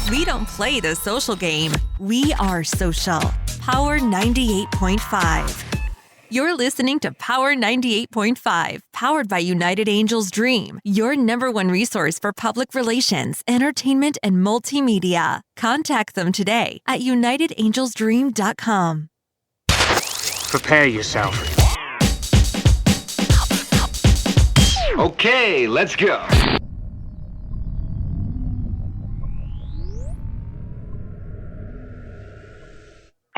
We don't play the social game. We are social. Power 98.5. You're listening to Power 98.5, powered by United Angels Dream, your number one resource for public relations, entertainment, and multimedia. Contact them today at unitedangelsdream.com. Prepare yourself. Okay, let's go.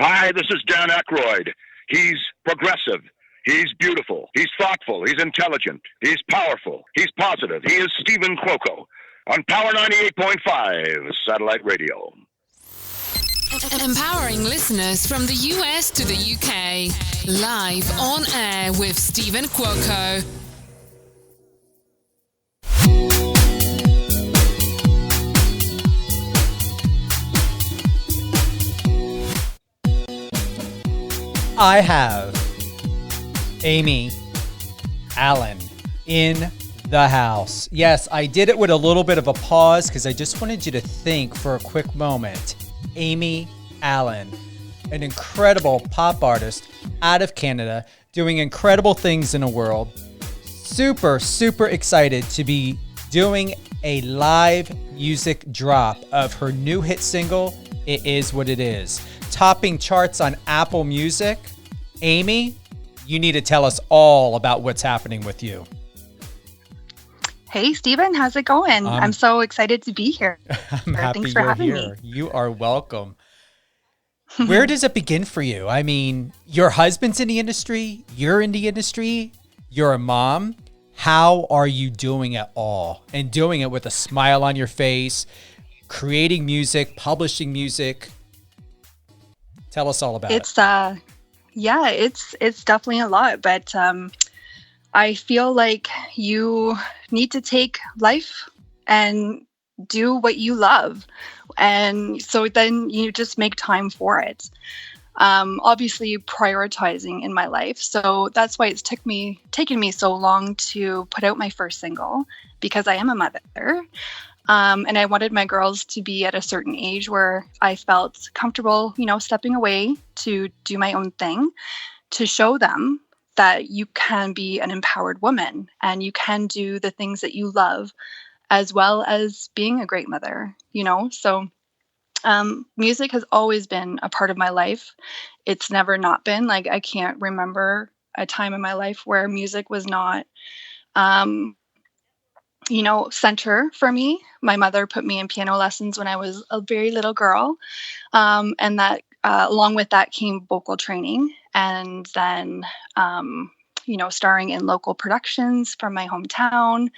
Hi, this is Dan Aykroyd. He's progressive. He's beautiful. He's thoughtful. He's intelligent. He's powerful. He's positive. He is Stephen Cuoco on Power 98.5 Satellite Radio. Empowering listeners from the US to the UK. Live on air with Stephen Cuoco. I have Aimee Allen in the house. Yes, I did it with a little bit of a pause because I just wanted you to think for a quick moment. Aimee Allen, an incredible pop artist out of Canada, doing incredible things in the world. Super, super excited to be doing a live music drop of her new hit single, It Is What It Is, topping charts on Apple Music. Aimee, you need to tell us all about what's happening with you. Hey, Stephen, how's it going? I'm so excited to be here. I'm happy Thanks for you're having here. me. You are welcome. Where does it begin for you? I mean, your husband's in the industry, you're in the industry, you're a mom. How are you doing it all? And doing it with a smile on your face, creating music, publishing music. Tell us all about it. It's definitely a lot, but I feel like you need to take life and do what you love. And so then you just make time for it. Obviously prioritizing in my life. So that's why it's taken me so long to put out my first single, because I am a mother. And I wanted my girls to be at a certain age where I felt comfortable, stepping away to do my own thing, to show them that you can be an empowered woman and you can do the things that you love, as well as being a great mother, So music has always been a part of my life. It's never not been. Like, I can't remember a time in my life where music was not, center for me. My mother put me in piano lessons when I was a very little girl. And that, along with that came vocal training, and then, starring in local productions from my hometown.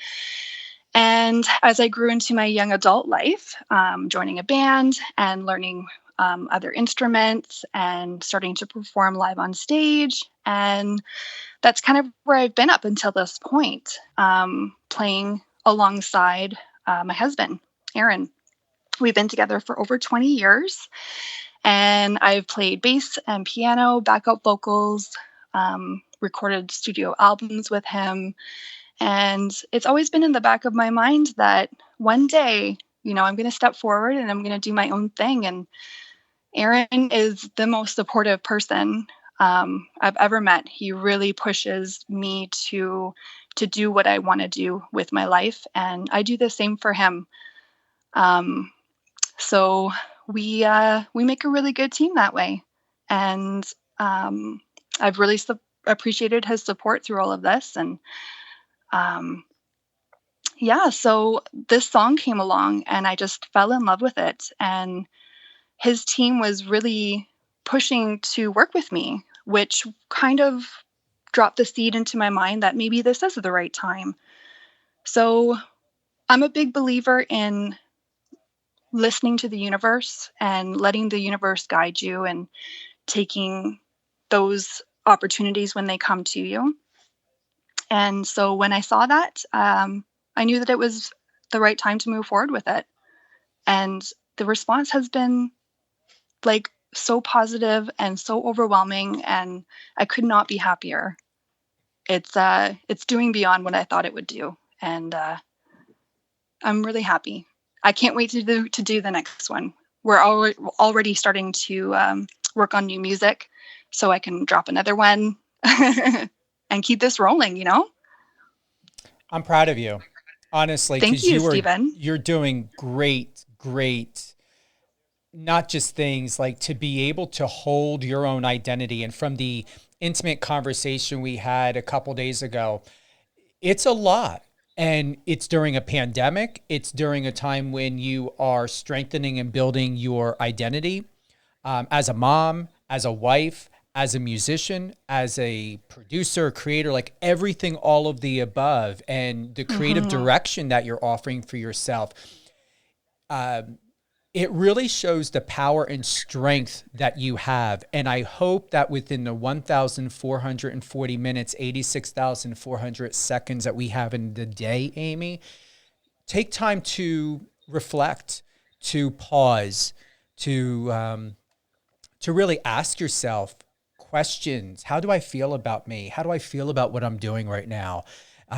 And as I grew into my young adult life, joining a band and learning other instruments and starting to perform live on stage. And that's kind of where I've been up until this point, playing alongside my husband, Aaron. We've been together for over 20 years, and I've played bass and piano, backup vocals, recorded studio albums with him. And it's always been in the back of my mind that one day, I'm going to step forward and I'm going to do my own thing. And Aaron is the most supportive person I've ever met. He really pushes me to do what I want to do with my life. And I do the same for him. So we make a really good team that way. And I've really appreciated his support through all of this. And so this song came along and I just fell in love with it. And his team was really pushing to work with me, which kind of dropped the seed into my mind that maybe this is the right time. So I'm a big believer in listening to the universe and letting the universe guide you and taking those opportunities when they come to you. And so when I saw that, I knew that it was the right time to move forward with it. And the response has been so positive and so overwhelming, and I could not be happier. It's doing beyond what I thought it would do. And I'm really happy. I can't wait to do the next one. We're already starting to work on new music, so I can drop another one and keep this rolling, you know? I'm proud of you, honestly, Thank because you, Stephen. you're doing great, not just things like to be able to hold your own identity. And from the intimate conversation we had a couple days ago, it's a lot. And it's during a pandemic. It's during a time when you are strengthening and building your identity as a mom, as a wife, as a musician, as a producer, creator, like everything, all of the above, and the creative direction that you're offering for yourself. It really shows the power and strength that you have. And I hope that within the 1,440 minutes, 86,400 seconds that we have in the day, Aimee, take time to reflect, to pause, to really ask yourself questions. How do I feel about me? How do I feel about what I'm doing right now?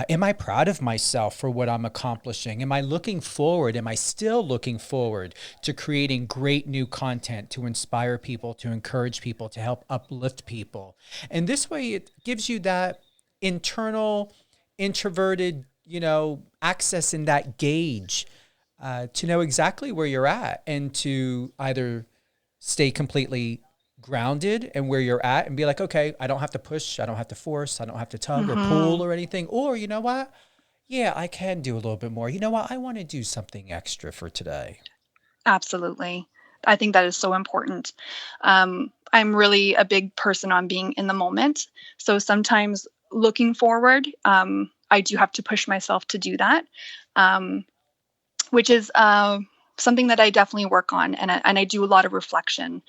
Am I proud of myself for what I'm accomplishing? Am I looking forward? Am I still looking forward to creating great new content to inspire people, to encourage people, to help uplift people? And this way it gives you that internal, introverted, access in that gauge to know exactly where you're at and to either stay completely grounded and where you're at and be like, okay, I don't have to push, I don't have to force, I don't have to tug or pull or anything. Or you know what? Yeah, I can do a little bit more. You know what? I want to do something extra for today. Absolutely. I think that is so important. I'm really a big person on being in the moment. So sometimes looking forward, I do have to push myself to do that, which is something that I definitely work on. And I do a lot of reflection.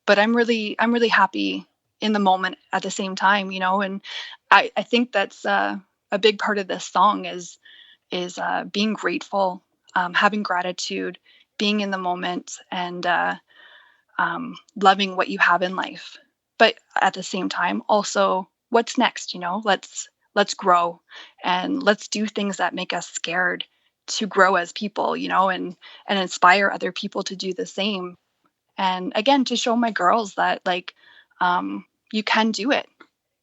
But I'm really happy in the moment at the same time, and I think that's a big part of this song is being grateful, having gratitude, being in the moment, and loving what you have in life. But at the same time, also, what's next? Let's grow and let's do things that make us scared to grow as people, and inspire other people to do the same. And again, to show my girls that you can do it.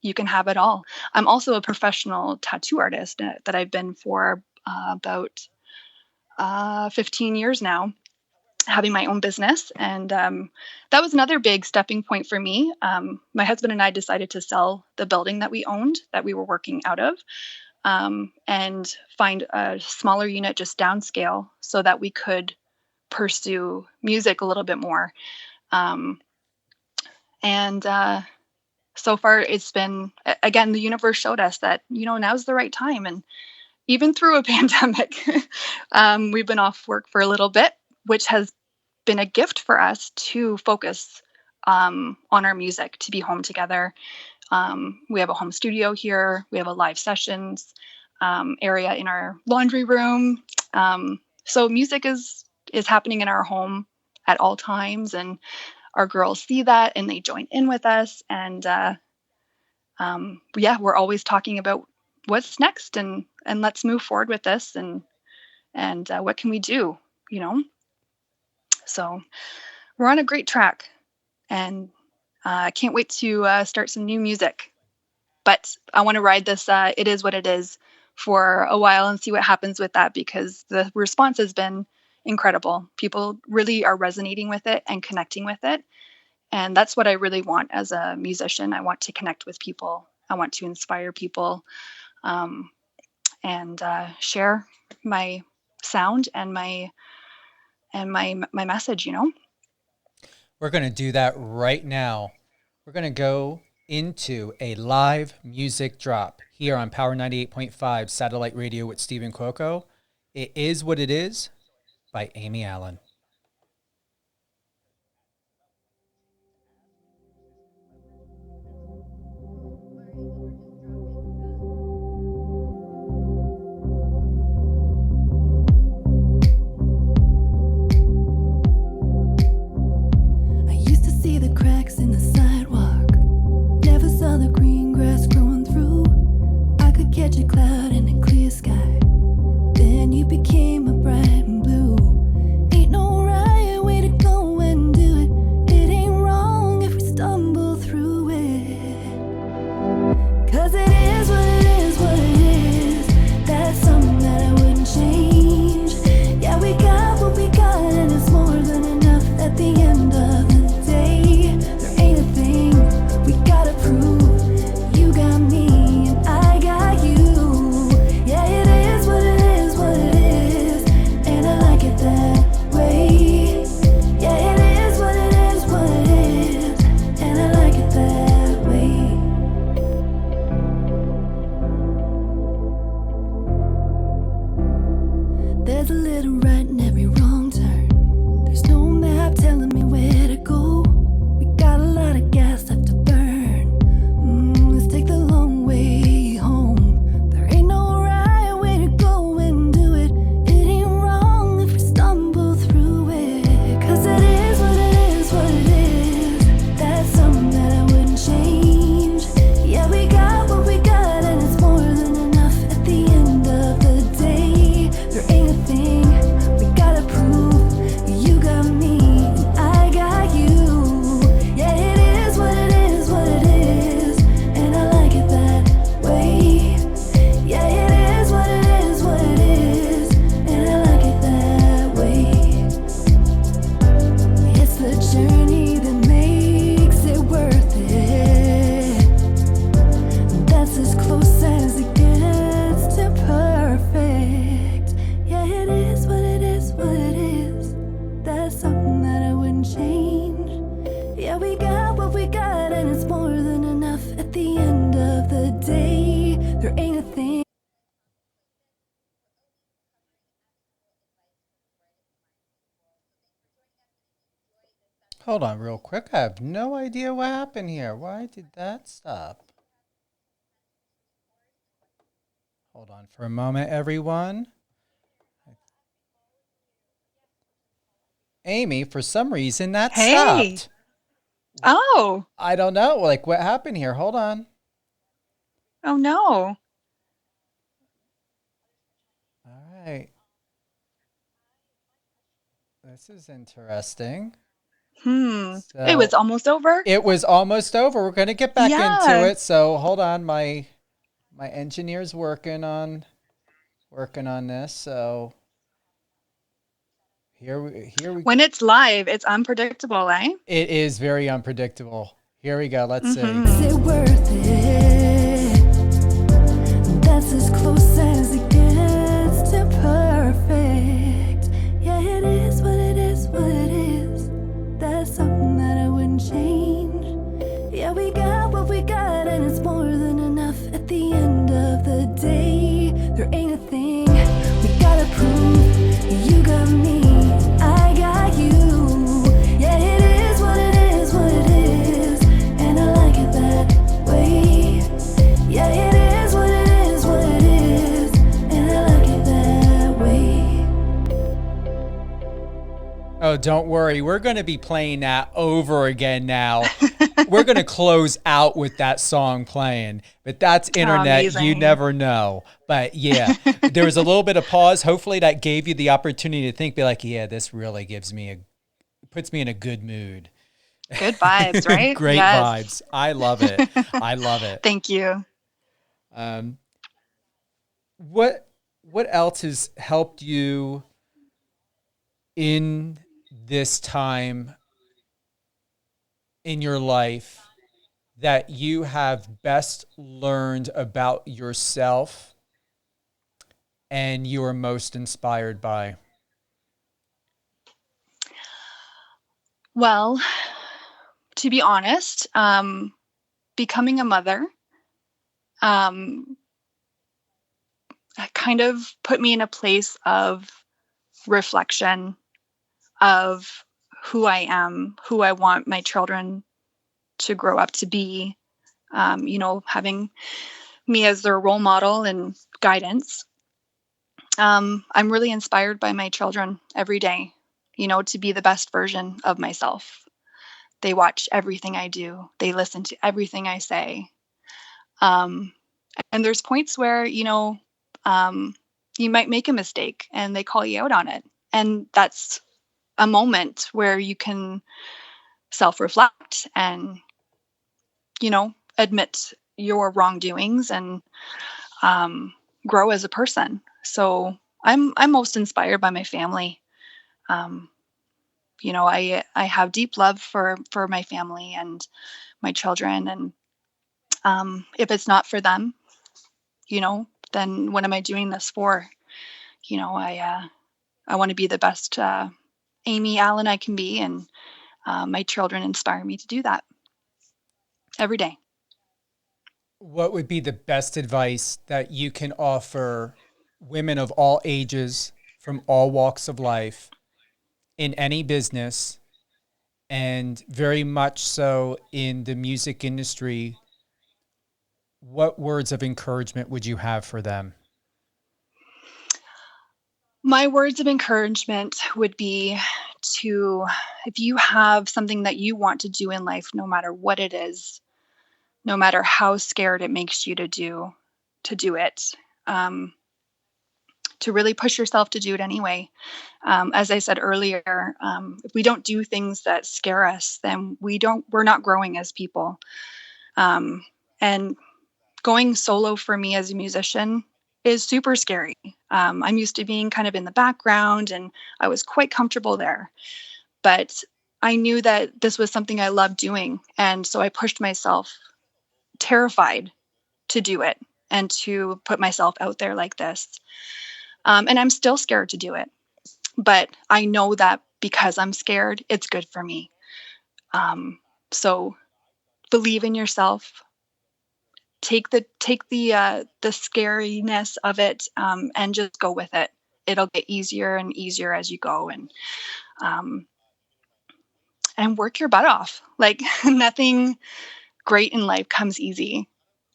You can have it all. I'm also a professional tattoo artist that I've been for about 15 years now, having my own business. And that was another big stepping point for me. My husband and I decided to sell the building that we owned, that we were working out of, and find a smaller unit just downscale so that we could pursue music a little bit more. So far it's been, again, the universe showed us that, now's the right time. And even through a pandemic, we've been off work for a little bit, which has been a gift for us to focus on our music, to be home together. We have a home studio here. We have a live sessions area in our laundry room. So music is happening in our home at all times, and our girls see that and they join in with us. And we're always talking about what's next and let's move forward with this and what can we do, So we're on a great track, and I can't wait to start some new music. But I want to ride this It Is What It Is for a while and see what happens with that, because the response has been incredible. People really are resonating with it and connecting with it. And that's what I really want as a musician. I want to connect with people. I want to inspire people, and share my sound and my message, We're going to do that right now. We're going to go into a live music drop here on Power 98.5 Satellite Radio with Stephen Cuoco. It Is What It Is by Aimee Allen. I used to see the cracks in the sidewalk, never saw the green grass growing through. I could catch a cloud in a clear sky, then you became a bright and blue. anything. We gotta prove you got me and I got you. Yeah, it is what it is, what it is, and I like it that way. Yeah, it is what it is, what it is, and I like it that way. It's the journey that makes it worth it. That's as close as it gets to perfect. Yeah, it is what it is, what it is. That's something that I wouldn't change. Yeah, we got what we got, and it's more than enough at the end of the day. There ain't a thing. Hold on real quick. I have no idea what happened here. Why did that stop? Hold on for a moment, everyone. Amy, for some reason that Hey. stopped. Oh, I don't know. Like, what happened here? Hold on. oh no. All right. This is interesting. It was almost over. It was almost over. We're going to get back into Yeah. it. So hold on. My engineer's working on this. So here we When it's live, it's unpredictable, eh? It is very unpredictable. Here we go. Let's see. Is it worth it? That's as close as it gets to perfect. Yeah, it is what it is, what it is. That's something that I wouldn't change. Yeah, we got what we got, and it's more than enough at the end of the day. There ain't a thing we gotta prove. You got me, I got you. Yeah, it is what it is, what it is, and I like it that way. Yeah, it is what it is, what it is, and I like it that way. Oh, don't worry. We're going to be playing that over again now. We're going to close out with that song playing. But that's internet. You amazing. never know. But yeah, there was a little bit of pause. Hopefully that gave you the opportunity to think, be like, yeah, this really puts me in a good mood. Good vibes, right? Great Yes. vibes. I love it. I love it. Thank you. What else has helped you in this time in your life that you have best learned about yourself and you are most inspired by? Well, to be honest, becoming a mother kind of put me in a place of reflection of who I am, who I want my children to grow up to be, having me as their role model and guidance. I'm really inspired by my children every day, to be the best version of myself. They watch everything I do. They listen to everything I say. And there's points where, you might make a mistake and they call you out on it. And that's a moment where you can self-reflect and, admit your wrongdoings and grow as a person. So I'm most inspired by my family. I have deep love for my family and my children. And if it's not for them, then what am I doing this for? I want to be the best Aimee Allen I can be, and my children inspire me to do that every day. What would be the best advice that you can offer women of all ages from all walks of life in any business, and very much so in the music industry? What words of encouragement would you have for them? My words of encouragement would be if you have something that you want to do in life, no matter what it is, no matter how scared it makes you to do it, to really push yourself to do it anyway. As I said earlier, if we don't do things that scare us, then we're not growing as people. And going solo for me as a musician is super scary. I'm used to being kind of in the background, and I was quite comfortable there. But I knew that this was something I loved doing. And so I pushed myself, terrified to do it and to put myself out there like this. And I'm still scared to do it. But I know that because I'm scared, it's good for me. So believe in yourself. Take the scariness of it, and just go with it. It'll get easier and easier as you go, and work your butt off. Like nothing great in life comes easy.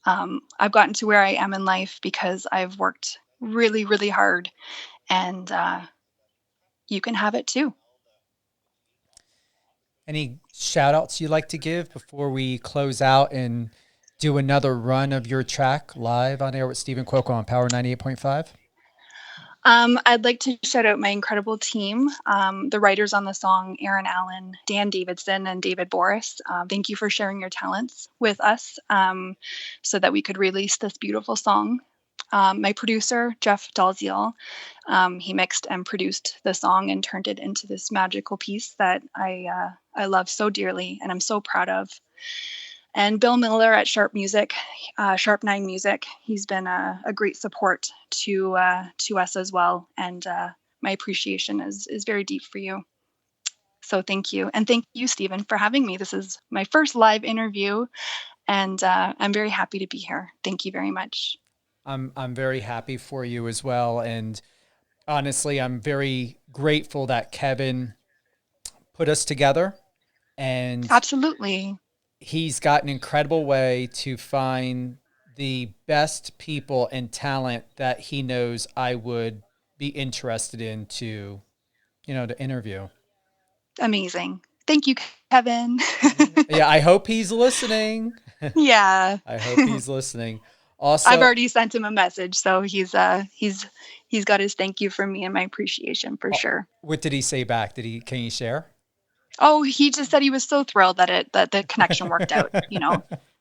I've gotten to where I am in life because I've worked really, really hard, and you can have it too. Any shout outs you'd like to give before we close out and do another run of your track live on air with Stephen Cuoco on Power 98.5? I'd like to shout out my incredible team, the writers on the song, Aaron Allen, Dan Davidson, and David Boris. Thank you for sharing your talents with us, so that we could release this beautiful song. My producer, Jeff Dalziel, he mixed and produced the song and turned it into this magical piece that I love so dearly and I'm so proud of. And Bill Miller at Sharp Music, Sharp 9 Music, he's been a great support to us as well. And my appreciation is very deep for you. So thank you. And thank you, Stephen, for having me. This is my first live interview, and I'm very happy to be here. Thank you very much. I'm very happy for you as well. And honestly, I'm very grateful that Kevin put us together. And Absolutely. He's got an incredible way to find the best people and talent that he knows I would be interested in to interview. Amazing. Thank you, Kevin. Yeah, I hope he's listening. Yeah. I hope he's listening. Also, I've already sent him a message, so he's got his thank you from me and my appreciation for sure. What did he say back? Can you share? Oh, he just said he was so thrilled that the connection worked out,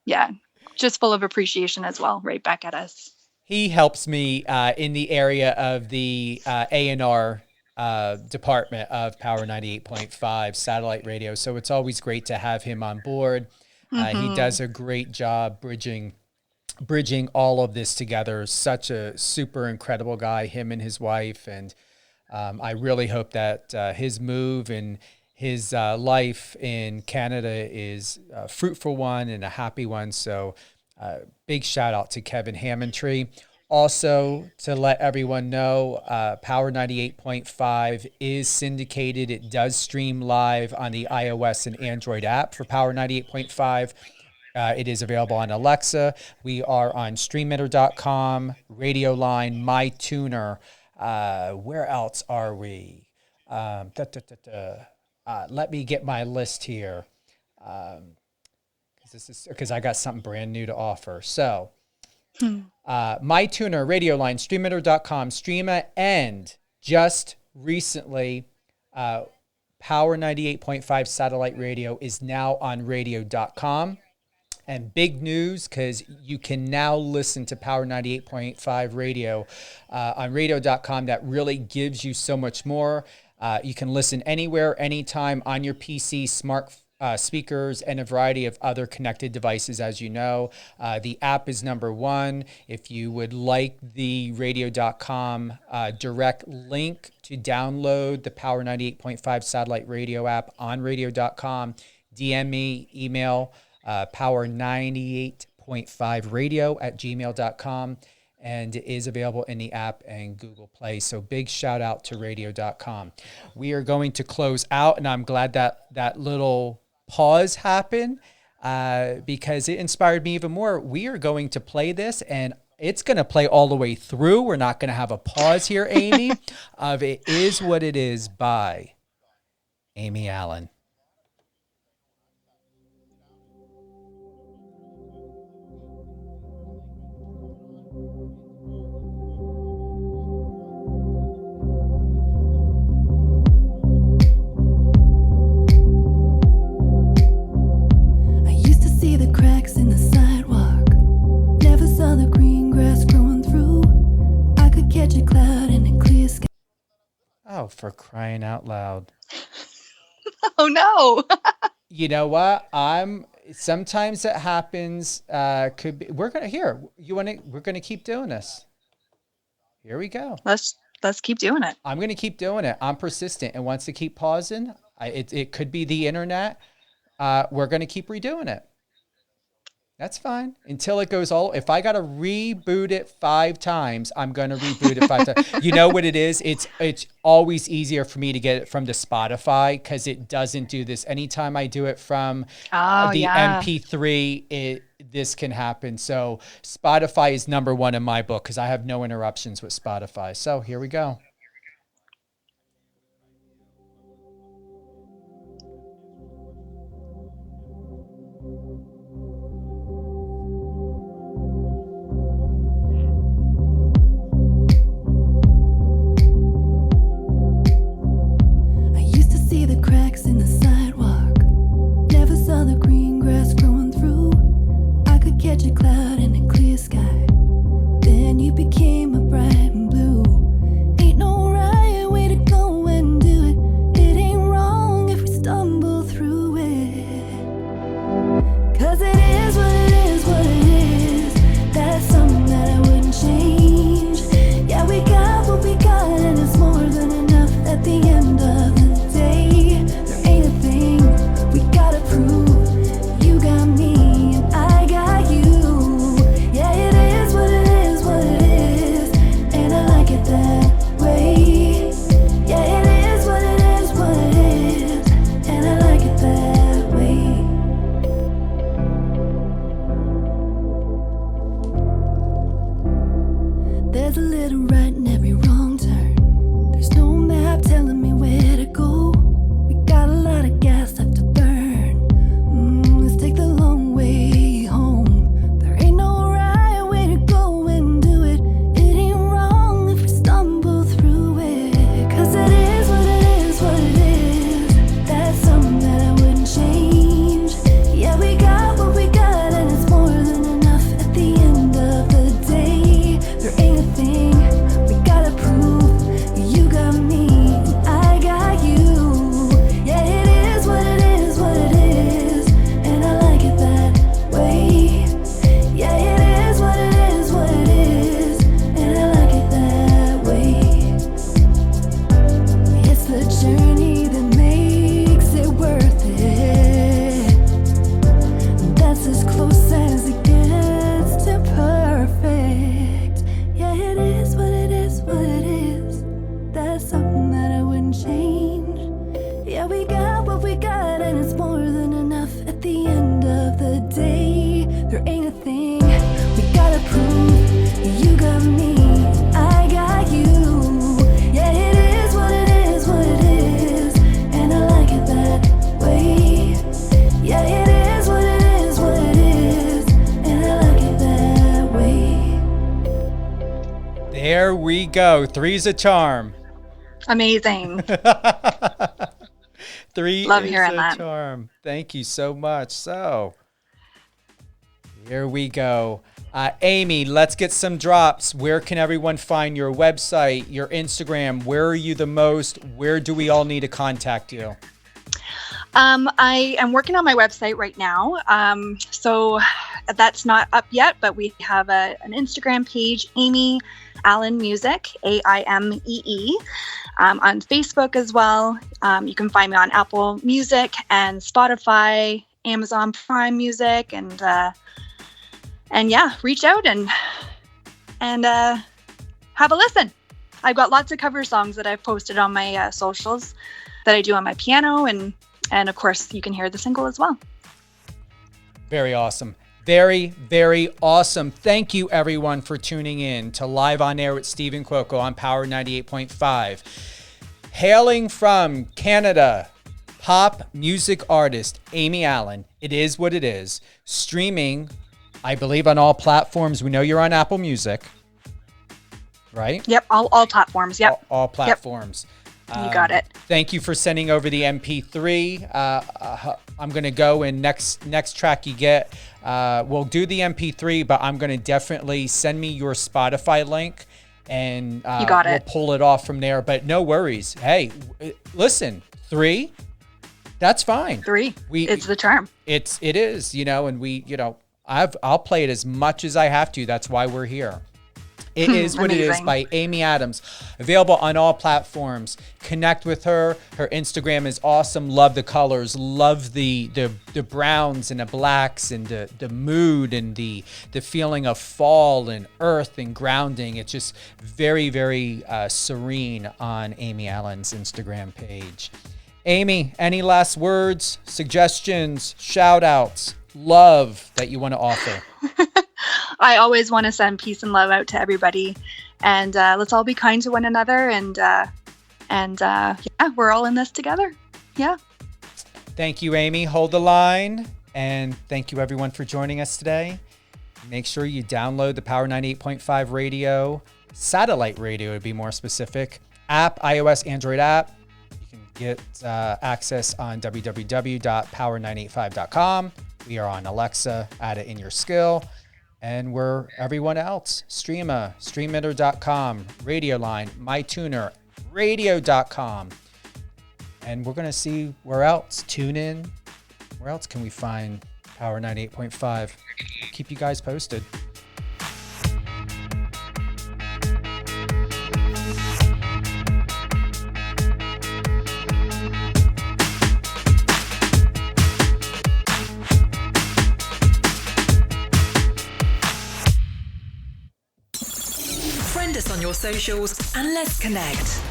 Yeah. Just full of appreciation as well, right back at us. He helps me in the area of the A&R department of Power 98.5 satellite radio. So it's always great to have him on board. He does a great job bridging all of this together. Such a super incredible guy, him and his wife. And I really hope that his move and his life in Canada is a fruitful one and a happy one. So big shout out to Kevin Hammondtree. Also, to let everyone know, Power 98.5 is syndicated. It does stream live on the iOS and Android app for Power 98.5. It is available on Alexa. We are on StreamEater.com, Radio Line, MyTuner. Where else are we? Let me get my list here, because I got something brand new to offer. So, MyTuner, Radio Line, StreamEater.com, Streama, and just recently, Power 98.5 satellite radio is now on Radio.com. And big news, because you can now listen to Power 98.5 radio on Radio.com. That really gives you so much more. You can listen anywhere, anytime on your PC, smart speakers, and a variety of other connected devices, as you know. The app is number one. If you would like the Radio.com direct link to download the Power 98.5 satellite radio app on Radio.com, DM me, email power98.5radio@gmail.com, and it is available in the app and Google Play. So big shout out to radio.com. We are going to close out, and I'm glad that little pause happened because it inspired me even more. We are going to play this, and it's going to play all the way through. We're not going to have a pause here, Aimee, of It Is What It Is by Aimee Allen. for crying out loud. Oh no. You know what? Sometimes it happens. We're gonna keep doing this. Here we go. Let's keep doing it. I'm gonna keep doing it. I'm persistent, and once to keep pausing, it could be the internet. We're gonna keep redoing it. That's fine until it goes all. If I got to reboot it 5 times, I'm going to reboot it 5 times. You know what it is? It's always easier for me to get it from the Spotify because it doesn't do this. Anytime I do it from the MP3, this can happen. So Spotify is number 1 in my book because I have no interruptions with Spotify. So here we go. Cracks in the sidewalk, never saw the green grass growing through. I could catch a cloud in a clear sky, then you became a bright and blue. Ain't no right way to go and do it. It ain't wrong if we stumble through it, 'cause it is what it is, what it is. That's something that I wouldn't change. Yeah, we got what we got and it's more than enough at the end of the day. We gotta prove you got me and I got you. Yeah, it is what it is, what it is, and I like it that way. Yeah, it is what it is, what it is, and I like it that way. There's a little right in every wrong turn. There's no map telling me where to go. We got a lot of gas left to burn. Let's take the long way home. There ain't no right way to go and do it. It ain't wrong if we stumble through it, 'cause it is what it is, what it is. That's something that I wouldn't change. Yeah, we got what we got and it's more than enough at the end of the day. There ain't a thing we gotta prove. You got me and I got you. Yeah, it is what it is, what it is, and I like it that way. Yeah, it is what it is, what it is, and I like it that way. It's the journey that makes it worth it. That's as close as it gets to perfect. Yeah, it is what it is, what it is. That's something that I wouldn't change. Yeah, we got what we got and it's more than enough at the end of the day. There ain't a thing we gotta prove. You got me, I got you. Yeah, it is what it is, what it is, and I like it that way. Yeah, it is what it is, what it is, and I like it that way. There we go. 3's a charm. Amazing. 3 Love is hearing a that. charm. Thank you so much. So here we go. Aimee, let's get some drops. Where can everyone find your website, your Instagram? Where are you the most? Where do we all need to contact you? I am working on my website right now. So that's not up yet, but we have an Instagram page, Aimee Allen Music, AIMEE, on Facebook as well. You can find me on Apple Music and Spotify, Amazon Prime Music, and yeah, reach out and have a listen. I've got lots of cover songs that I've posted on my socials that I do on my piano, and of course you can hear the single as well. Very awesome. Very, very awesome. Thank you, everyone, for tuning in to Live on Air with Stephen Cuoco on Power 98.5. Hailing from Canada, pop music artist Aimee Allen. It is what it is. Streaming, I believe, on all platforms. We know you're on Apple Music, right? Yep, all platforms. Yep. All platforms. You got it. Thank you for sending over the MP3. I'm going to go and next track you get, we'll do the MP3, but I'm going to definitely send me your Spotify link and You got we'll it. pull it off from there. But no worries. Hey, listen, 3, that's fine. 3. It's the charm. It is, and we, I'll play it as much as I have to. That's why we're here. It is what it is by Aimee Adams. Available on all platforms. Connect with her. Her Instagram is awesome. Love the colors. Love the browns and the blacks and the mood and the feeling of fall and earth and grounding. It's just very, very serene on Aimee Allen's Instagram page. Aimee, any last words, suggestions, shout outs, love that you want to offer? I always want to send peace and love out to everybody, and let's all be kind to one another, and yeah, we're all in this together. Yeah. Thank you, Aimee. Hold the line, and thank you everyone for joining us today. Make sure you download the Power 98.5 radio, satellite radio to be more specific, app, iOS, Android app. You can get access on www.power985.com. We are on Alexa, add it in your skill. And we're everyone else. Streama, streamiter.com, Radio Line, MyTuner, radio.com. And we're going to see where else. Tune in. Where else can we find Power 98.5? Keep you guys posted. Friend us on your socials and let's connect.